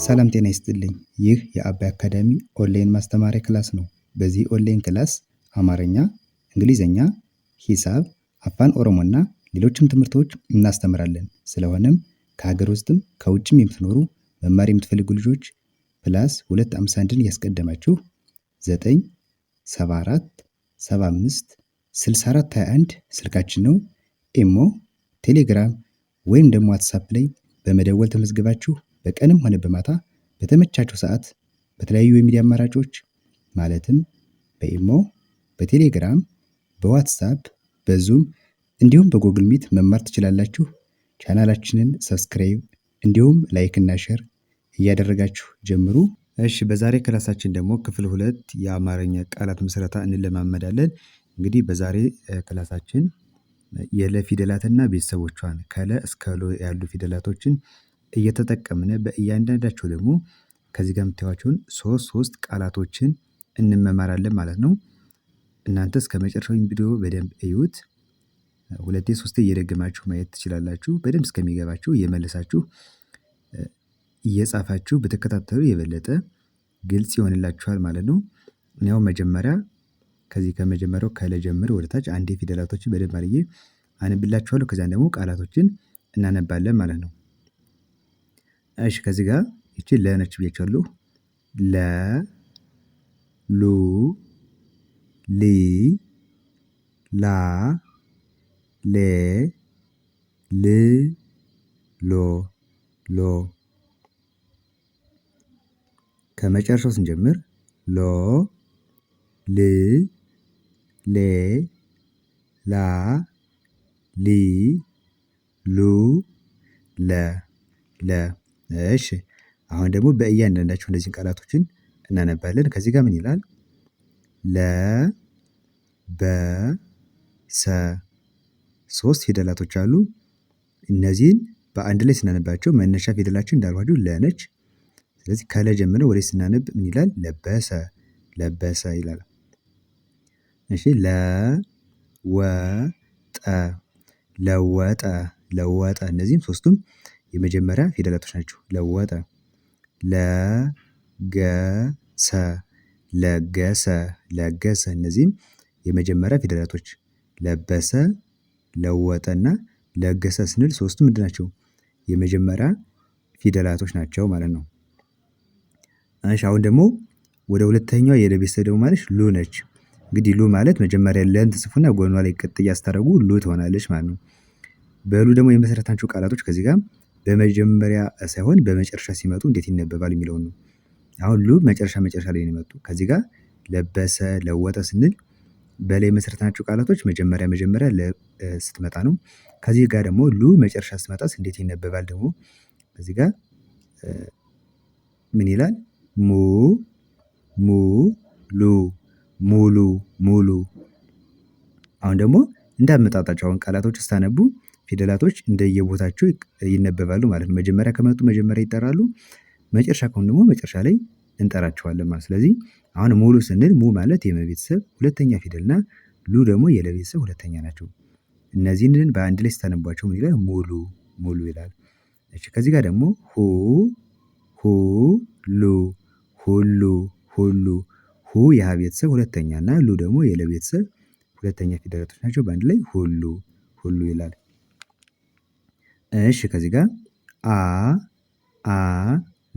ሰላም ጤና ይስጥልኝ። ይህ የአባይ አካዳሚ ኦንላይን ማስተማሪያ ክላስ ነው። በዚህ ኦንላይን ክላስ አማርኛ፣ እንግሊዝኛ፣ ሂሳብ፣ አፋን ኦሮሞና ሌሎችም ትምህርቶች እናስተምራለን። ስለሆነም ከሀገር ውስጥም ከውጭም የምትኖሩ መማር የምትፈልጉ ልጆች +251ን ያስቀደማችሁ 974 75 64 21 ስልካችን ነው። ኢሞ፣ ቴሌግራም ወይም ደግሞ ዋትሳፕ ላይ በመደወል ተመዝግባችሁ በቀንም ሆነ በማታ በተመቻችሁ ሰዓት በተለያዩ የሚዲያ አማራጮች ማለትም በኢሞ፣ በቴሌግራም፣ በዋትሳፕ፣ በዙም እንዲሁም በጎግል ሚት መማር ትችላላችሁ። ቻናላችንን ሰብስክራይብ እንዲሁም ላይክ እና ሼር እያደረጋችሁ ጀምሩ። እሺ፣ በዛሬ ክላሳችን ደግሞ ክፍል 2 የአማርኛ ቃላት ምስረታ እንለማመዳለን። እንግዲህ በዛሬ ክላሳችን የለ ፊደላትና ቤተሰቦቿን ከለ እስከ ሎ ያሉ ፊደላቶችን እየተጠቀምን በእያንዳንዳቸው ደግሞ ከዚህ ጋር የምታዩዋቸውን ሶስት ቃላቶችን እንመማራለን ማለት ነው። እናንተ እስከ መጨረሻው ቪዲዮ በደንብ እዩት። 2 3 እየደገማችሁ ማየት ትችላላችሁ። በደንብ እስከሚገባችሁ እየመለሳችሁ እየጻፋችሁ በተከታተሉ የበለጠ ግልጽ ይሆንላችኋል ማለት ነው። ያው መጀመሪያ ከዚህ ከመጀመሪያው ከለ ጀምሮ ወደ ታች አንዴ ፊደላቶችን በደንብ አድርጌ አነብላችኋለሁ። ከዛን ደግሞ ቃላቶችን እናነባለን ማለት ነው። እሺ፣ ከዚህ ጋር እቺ ለ ነች ብያችኋለሁ። ለ፣ ሉ፣ ሊ፣ ላ፣ ሌ፣ ል፣ ሎ፣ ሎ። ከመጨረሻው ስንጀምር ሎ፣ ል፣ ሌ፣ ላ፣ ሊ፣ ሉ፣ ለ። እሺ፣ አሁን ደግሞ በእያንዳንዳቸው እነዚህን ቃላቶችን እናነባለን። ከዚህ ጋር ምን ይላል? ለ፣ በ፣ ሰ 3 ፊደላቶች አሉ። እነዚህን በአንድ ላይ ስናነባቸው መነሻ ፊደላችን እንዳልኳችሁ ለ ነች። ስለዚህ ከለ ጀምረን ወደ ስናነብ ምን ይላል? ለበሰ፣ ለበሰ ይላል። እሺ፣ ለ፣ ወ፣ ጠ ለወጠ፣ ለወጠ። እነዚህም ሶስቱም የመጀመሪያ ፊደላቶች ናቸው። ለወጠ። ለ፣ ገ፣ ሰ ለገሰ፣ ለገሰ። እነዚህም የመጀመሪያ ፊደላቶች ለበሰ፣ ለወጠና ለገሰ ስንል ሶስቱም ምንድን ናቸው? የመጀመሪያ ፊደላቶች ናቸው ማለት ነው። እሺ፣ አሁን ደግሞ ወደ ሁለተኛው የለ ቤተሰብ ደግሞ ማለት ሉ ነች። እንግዲህ ሉ ማለት መጀመሪያ ለን ትጽፉና ጎኗ ላይ ቅጥያ ስታደርጉ ሉ ትሆናለች ማለት ነው። በሉ ደግሞ የመሰረታቸው ቃላቶች ከዚህ ጋር በመጀመሪያ ሳይሆን በመጨረሻ ሲመጡ እንዴት ይነበባል የሚለውን ነው። አሁን ሉ መጨረሻ ላይ ነው የመጡ። ከዚህ ጋር ለበሰ፣ ለወጠ ስንል በላይ የመሰረታቸው ቃላቶች መጀመሪያ ስትመጣ ነው። ከዚህ ጋር ደግሞ ሉ መጨረሻ ስትመጣስ እንዴት ይነበባል ደግሞ ከዚህ ጋር ምን ይላል? ሙ፣ ሉ፣ ሙሉ፣ ሙሉ። አሁን ደግሞ እንዳመጣጣቸው አሁን ቃላቶች ስታነቡ ፊደላቶች እንደየቦታቸው ይነበባሉ ማለት ነው። መጀመሪያ ከመጡ መጀመሪያ ይጠራሉ። መጨረሻ ከሆኑ ደግሞ መጨረሻ ላይ እንጠራቸዋለን ማለት። ስለዚህ አሁን ሙሉ ስንል ሙ ማለት የመቤተሰብ ሁለተኛ ፊደልና ሉ ደግሞ የለቤተሰብ ሁለተኛ ናቸው። እነዚህን በአንድ ላይ ስታነቧቸው ምን ይላል? ሙሉ፣ ሙሉ ይላል። እሺ፣ ከዚህ ጋር ደግሞ ሉ፣ ሁሉ፣ ሁሉ። ሁ የሀ ቤተሰብ ሁለተኛ እና ሉ ደግሞ የለቤተሰብ ሁለተኛ ፊደላቶች ናቸው። በአንድ ላይ ሁሉ፣ ሁሉ ይላል። እሺ፣ ከዚህ ጋር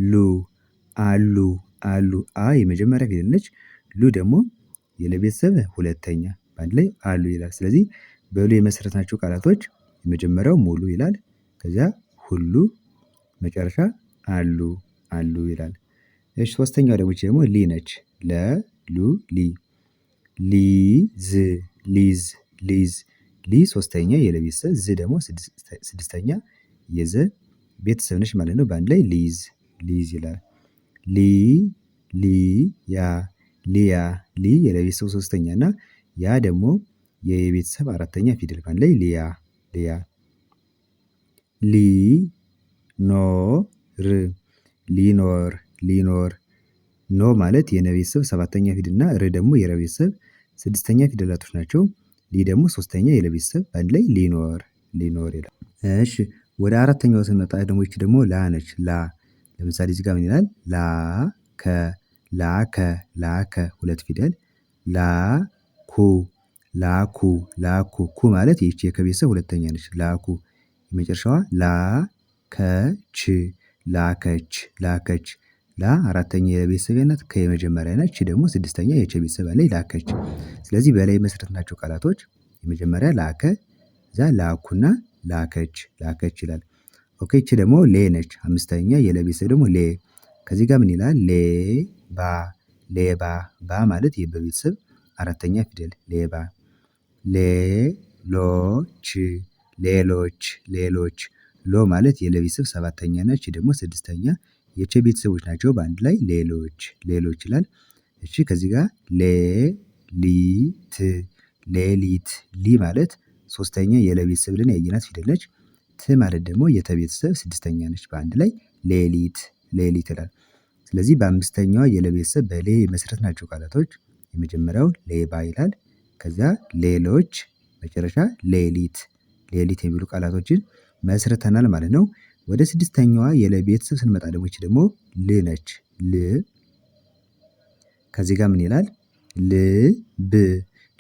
ሉ፣ አሉ፣ አሉ። አ የመጀመሪያ ፊደል ነች። ሉ ደግሞ የለቤተሰብ ሁለተኛ፣ በአንድ ላይ አሉ ይላል። ስለዚህ በሉ የመሰረትናቸው ቃላቶች የመጀመሪያው ሙሉ ይላል። ከዚያ ሁሉ፣ መጨረሻ አሉ፣ አሉ ይላል። እሺ፣ ሶስተኛው ደግሞ ሊ ነች። ለ፣ ሉ፣ ሊ፣ ሊዝ፣ ሊዝ፣ ሊዝ። ሊ ሶስተኛ የለቤተሰብ፣ ዝ ደግሞ ስድስተኛ የዘ ቤተሰብ ነች ማለት ነው። በአንድ ላይ ሊዝ፣ ሊዝ ይላል። ሊያ፣ ሊያ። ሊ የለቤተሰብ ሶስተኛ እና ያ ደግሞ የቤተሰብ አራተኛ ፊደል በአንድ ላይ ሊያ፣ ሊያ። ሊኖር፣ ሊኖር። ኖ ማለት የነ ቤተሰብ ሰባተኛ ፊደል እና ር ደግሞ የረ ቤተሰብ ስድስተኛ ፊደላቶች ናቸው። ሊ ደግሞ ሶስተኛ የለ ቤተሰብ በአንድ ላይ ሊኖር፣ ሊኖር ይላል። እሺ፣ ወደ አራተኛው ስንመጣ ደግሞ ይቺ ደግሞ ላ ነች። ለምሳሌ እዚህ ጋር ምን ይላል? ላከ ላከ ላከ ሁለት ፊደል ላኩ ላኩ ላኩ ኩ ማለት ይቺ የከ ቤተሰብ ሁለተኛ ነች። ላኩ የመጨረሻዋ ላከች ላከች ላከች ላ አራተኛ የቤተሰብ ናት። ከ የመጀመሪያ ናት። እቺ ደግሞ ስድስተኛ የቸ ቤተሰብ ላይ ላከች። ስለዚህ በላይ የመሰረትናቸው ቃላቶች የመጀመሪያ ላከ እዛ ላኩና ላከች ላከች ይላል። ኦኬ ይቺ ደግሞ ሌ ነች። አምስተኛ የለ ቤተሰብ ደግሞ ሌ። ከዚህ ጋር ምን ይላል? ሌባ ሌባ ባ ማለት የበ ቤተሰብ አራተኛ ፊደል ሌባ። ሌሎች ሌሎች ሌሎች ሎ ማለት የለ ቤተሰብ ሰባተኛ ነች። ደግሞ ስድስተኛ የቸ ቤተሰቦች ናቸው። በአንድ ላይ ሌሎች ሌሎች ይላል። እሺ ከዚህ ጋር ሌሊት ሌሊት ሊ ማለት ሶስተኛ የለ ቤተሰብ ብለን ያየናት ፊደል ነች። ት ማለት ደግሞ የተ ቤተሰብ ስድስተኛ ነች። በአንድ ላይ ሌሊት ሌሊት ይላል። ስለዚህ በአምስተኛዋ የለ ቤተሰብ በሌ የመሰረትናቸው ቃላቶች የመጀመሪያው ሌባ ይላል። ከዚያ ሌሎች መጨረሻ ሌሊት ሌሊት የሚሉ ቃላቶችን መስርተናል ማለት ነው። ወደ ስድስተኛዋ የለ ቤተሰብ ስንመጣ ደግሞ ይቺ ደግሞ ል ነች። ል ከዚህ ጋር ምን ይላል? ልብ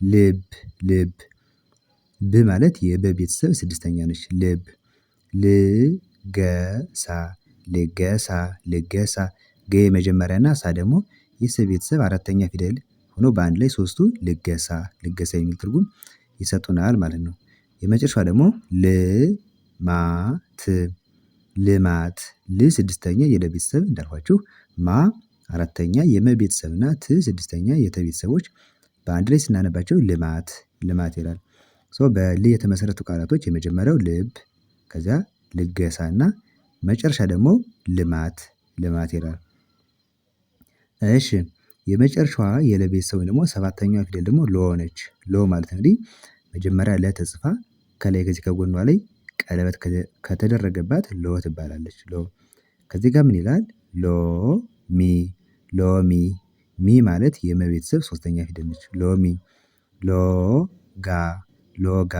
ልብ ልብ ብ ማለት የበ ቤተሰብ ስድስተኛ ነች። ልብ ልገሳ ልገሳ ልገሳ ገ የመጀመሪያና ሳ ደግሞ የሰ ቤተሰብ አራተኛ ፊደል ሆኖ በአንድ ላይ ሶስቱ ልገሳ ልገሳ የሚል ትርጉም ይሰጡናል ማለት ነው። የመጨረሻዋ ደግሞ ልማት ልማት ል ስድስተኛ የለ ቤተሰብ እንዳልኳችሁ ማ አራተኛ የመ ቤተሰብና ት ስድስተኛ የተ ቤተሰቦች በአንድ ላይ ስናነባቸው ልማት ልማት ይላል። ሶ በል የተመሰረቱ ቃላቶች የመጀመሪያው ልብ ከዚያ ልገሳና መጨረሻ ደግሞ ልማት ልማት ይላል። እሺ የመጨረሻዋ የለ ቤተሰብ ደግሞ ሰባተኛዋ ፊደል ደግሞ ሎ ነች። ሎ ማለት እንግዲህ መጀመሪያ ለ ተጽፋ ከላይ ከዚህ ከጎኗ ላይ ቀለበት ከተደረገባት ሎ ትባላለች። ሎ ከዚህ ጋር ምን ይላል? ሎሚ ሎሚ ሚ ማለት የመ ቤተሰብ ሶስተኛ ፊደል ነች። ሎሚ ሎጋ ሎጋ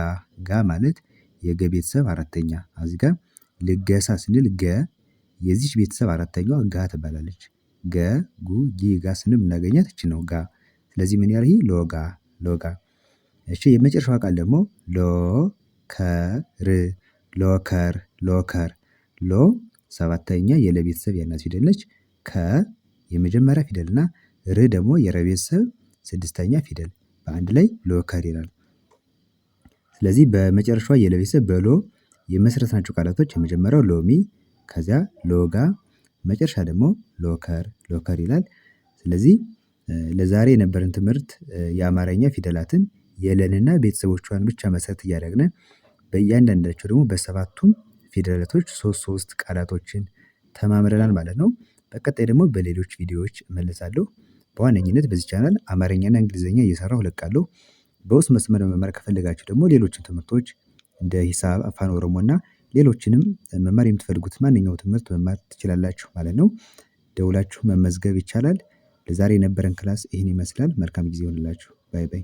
ጋ ማለት የገ ቤተሰብ አራተኛ እዚህ ጋር ልገሳ ስንል ገ የዚች ቤተሰብ አራተኛዋ ጋ ትባላለች። ገ ጉ ጊ ጋ ስንል የምናገኛት እቺ ነው ጋ። ስለዚህ ምን ያህል ይሄ ሎጋ ሎጋ። እሺ የመጨረሻዋ ቃል ደግሞ ሎከር ሎከር ሎከር ሎ ሰባተኛ የለ ቤተሰብ ያላት ፊደል ነች። ከ የመጀመሪያ ፊደል እና ር ደግሞ የረ ቤተሰብ ስድስተኛ ፊደል በአንድ ላይ ሎከር ይላል። ስለዚህ በመጨረሻዋ የለ ቤተሰብ በሎ የመሰረትናቸው ቃላቶች የመጀመሪያው ሎሚ ከዚያ ሎጋ መጨረሻ ደግሞ ሎከር ሎከር ይላል። ስለዚህ ለዛሬ የነበረን ትምህርት የአማርኛ ፊደላትን የለንና ቤተሰቦቿን ብቻ መሰረት እያደረግን በእያንዳንዳቸው ደግሞ በሰባቱም ፊደላቶች ሶስት ቃላቶችን ተማምረናል ማለት ነው። በቀጣይ ደግሞ በሌሎች ቪዲዮዎች እመለሳለሁ። በዋነኝነት በዚህ ቻናል አማርኛና እንግሊዘኛ እየሰራሁ እለቃለሁ። በውስጥ መስመር መማር ከፈለጋችሁ ደግሞ ሌሎችን ትምህርቶች እንደ ሂሳብ፣ አፋን ኦሮሞና ሌሎችንም መማር የምትፈልጉት ማንኛውም ትምህርት መማር ትችላላችሁ ማለት ነው። ደውላችሁ መመዝገብ ይቻላል። ለዛሬ የነበረን ክላስ ይህን ይመስላል። መልካም ጊዜ ይሁንላችሁ። ባይ ባይ